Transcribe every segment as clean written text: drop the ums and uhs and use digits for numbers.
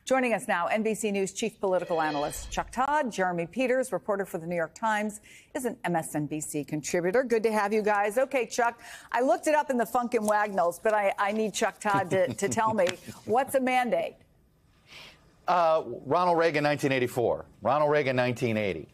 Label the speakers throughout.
Speaker 1: Joining us now, NBC News chief political analyst Chuck Todd, Jeremy Peters, reporter for the New York Times, is an MSNBC contributor. Good to have you guys. Okay, Chuck, I looked it up in the Funkin' Wagnalls, but I need Chuck Todd to tell me, what's a mandate?
Speaker 2: Ronald Reagan, 1984. Ronald Reagan, 1980.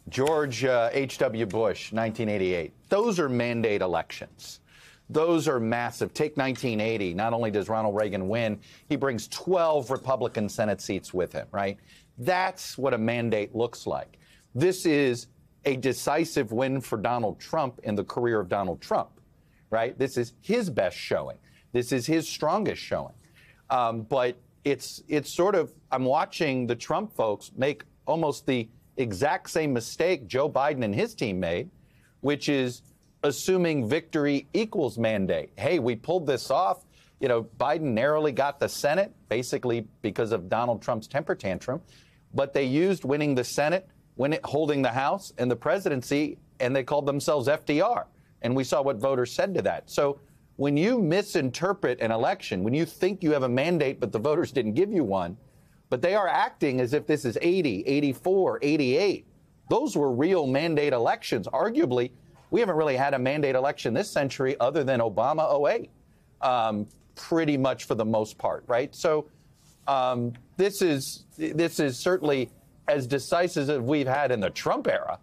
Speaker 2: George H.W. Bush, 1988. Those are mandate elections. Those are massive. Take 1980. Not only does Ronald Reagan win, he brings 12 Republican Senate seats with him, right? That's what a mandate looks like. This is a decisive win for Donald Trump in the career of Donald Trump, right? This is his best showing. This is his strongest showing. But it's sort of, I'm watching the Trump folks make almost the exact same mistake Joe Biden and his team made, which is assuming victory equals mandate. Hey, we pulled this off. You know, Biden narrowly got the Senate, basically because of Donald Trump's temper tantrum. But they used winning the Senate, holding the House and the presidency, and they called themselves FDR. And we saw what voters said to that. So when you misinterpret an election, when you think you have a mandate but the voters didn't give you one, but they are acting as if this is 80, 84, 88. Those were real mandate elections. Arguably, we haven't really had a mandate election this century other than Obama 08, pretty much for the most part, right? So this is certainly as decisive as we've had in the Trump era.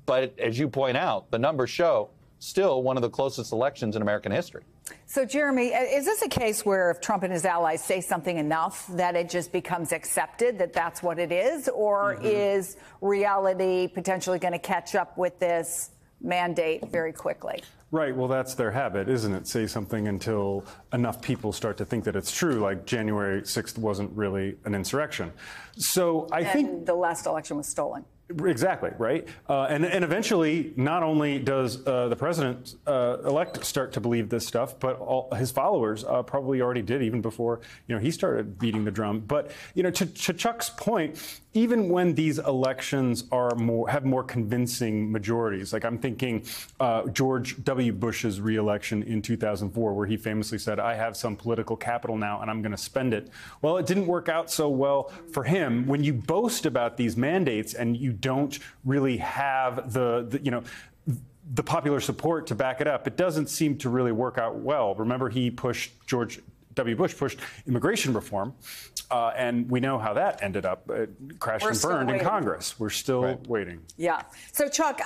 Speaker 2: But as you point out, the numbers show still one of the closest elections in American history.
Speaker 1: So, Jeremy, is this a case where if Trump and his allies say something enough that it just becomes accepted that that's what it is? Or is reality potentially going to catch up with this mandate very quickly?
Speaker 3: Right. Well, that's their habit, isn't it? Say something until enough people start to think that it's true, like January 6th wasn't really an insurrection. So I think
Speaker 1: the last election was stolen.
Speaker 3: Exactly, right? And eventually, not only does the president-elect start to believe this stuff, but all his followers probably already did even before, he started beating the drum. But, to Chuck's point, even when these elections have more convincing majorities, like I'm thinking George W. Bush's re-election in 2004, where he famously said, I have some political capital now and I'm going to spend it. Well, it didn't work out so well for him. When you boast about these mandates and you don't really have the popular support to back it up, it doesn't seem to really work out well. Remember, George W. Bush pushed immigration reform, and we know how that ended up. It crashed and burned in Congress. We're still waiting.
Speaker 1: Yeah. So, Chuck,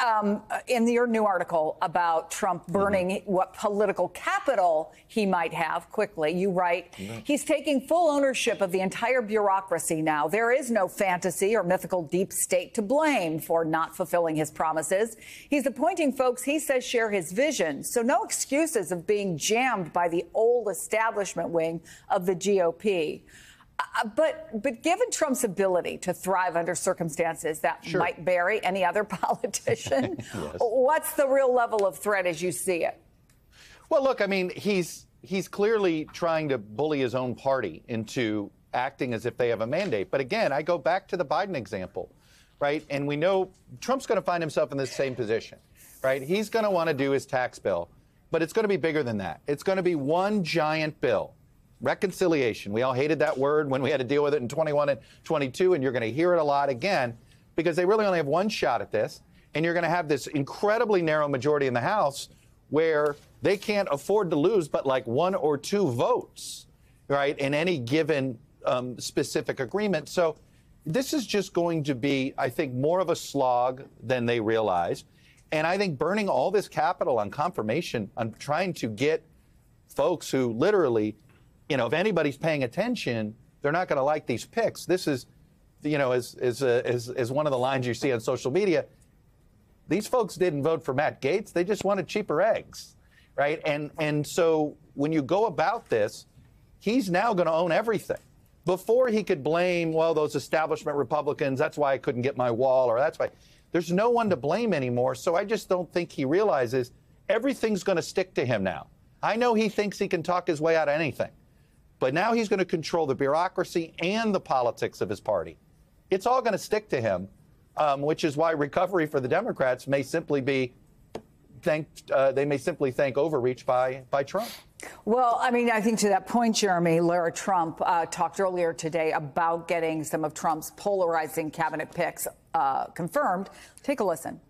Speaker 1: in your new article about Trump burning what political capital he might have quickly, you write, he's taking full ownership of the entire bureaucracy now. There is no fantasy or mythical deep state to blame for not fulfilling his promises. He's appointing folks he says share his vision. So no excuses of being jammed by the old establishment wing of the GOP. But given Trump's ability to thrive under circumstances that might bury any other politician, what's the real level of threat as you see it?
Speaker 2: Well, look, I mean, he's clearly trying to bully his own party into acting as if they have a mandate. But again, I go back to the Biden example, right? And we know Trump's going to find himself in the same position, right? He's going to want to do his tax bill, but it's going to be bigger than that. It's going to be one giant bill. Reconciliation. We all hated that word when we had to deal with it in 21 and 22, and you're going to hear it a lot again because they really only have one shot at this, and you're going to have this incredibly narrow majority in the House where they can't afford to lose but like 1 or 2 votes, right, in any given specific agreement. So this is just going to be, I think, more of a slog than they realize. And I think burning all this capital on confirmation, on trying to get folks who literally, if anybody's paying attention, they're not going to like these picks. This is, as one of the lines you see on social media, these folks didn't vote for Matt Gaetz. They just wanted cheaper eggs, right? And so when you go about this, he's now going to own everything. Before he could blame, well, those establishment Republicans, that's why I couldn't get my wall, or that's why. There's no one to blame anymore. So I just don't think he realizes everything's going to stick to him now. I know he thinks he can talk his way out of anything. But now he's going to control the bureaucracy and the politics of his party. It's all going to stick to him, which is why recovery for the Democrats may simply be simply thank overreach by Trump.
Speaker 1: Well, I mean, I think to that point, Jeremy, Lara Trump talked earlier today about getting some of Trump's polarizing cabinet picks confirmed. Take a listen.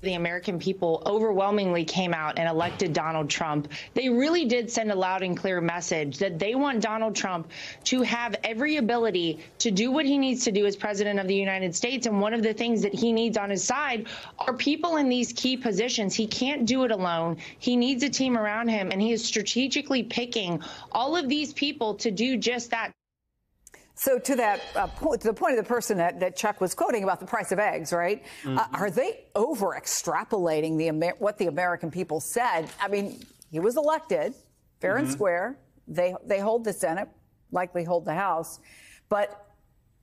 Speaker 4: The American people overwhelmingly came out and elected Donald Trump. They really did send a loud and clear message that they want Donald Trump to have every ability to do what he needs to do as president of the United States. And one of the things that he needs on his side are people in these key positions. He can't do it alone. He needs a team around him, and he is strategically picking all of these people to do just that.
Speaker 1: So to that point, to the point of the person that Chuck was quoting about the price of eggs, right? Mm-hmm. Are they over extrapolating what the American people said? I mean, he was elected fair and square. They hold the Senate, likely hold the House. But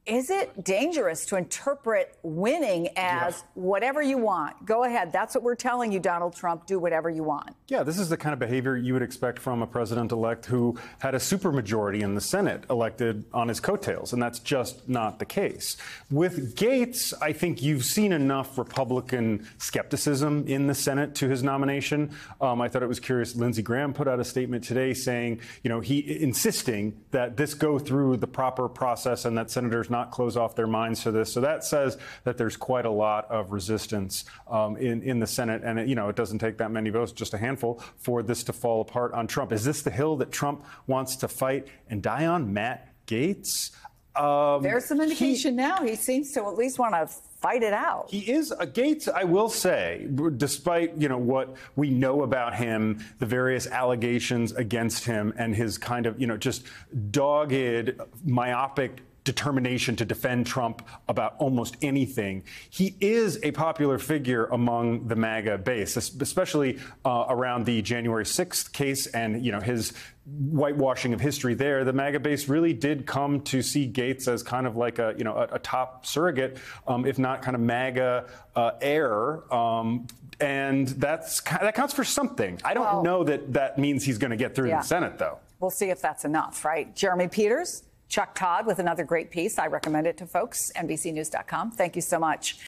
Speaker 1: is it dangerous to interpret winning as whatever you want? Go ahead. That's what we're telling you, Donald Trump. Do whatever you want. Yeah,
Speaker 3: this is the kind of behavior you would expect from a president-elect who had a supermajority in the Senate elected on his coattails, and that's just not the case. With Gates, I think you've seen enough Republican skepticism in the Senate to his nomination. I thought it was curious. Lindsey Graham put out a statement today saying, he insisting that this go through the proper process and that senators not close off their minds to this. So that says that there's quite a lot of resistance in the Senate. And, it doesn't take that many votes, just a handful, for this to fall apart on Trump. Is this the hill that Trump wants to fight and die on? Matt Gaetz?
Speaker 1: There's some indication now he seems to at least want to fight it out.
Speaker 3: He is a Gaetz, I will say, despite, what we know about him, the various allegations against him and his kind of, just dogged, myopic determination to defend Trump about almost anything. He is a popular figure among the MAGA base, especially around the January 6th case and, his whitewashing of history there. The MAGA base really did come to see Gaetz as kind of like a top surrogate, if not kind of MAGA heir. And that counts for something. I don't know that means he's going to get through the Senate, though.
Speaker 1: We'll see if that's enough, right? Jeremy Peters, Chuck Todd with another great piece. I recommend it to folks. NBCnews.com. Thank you so much.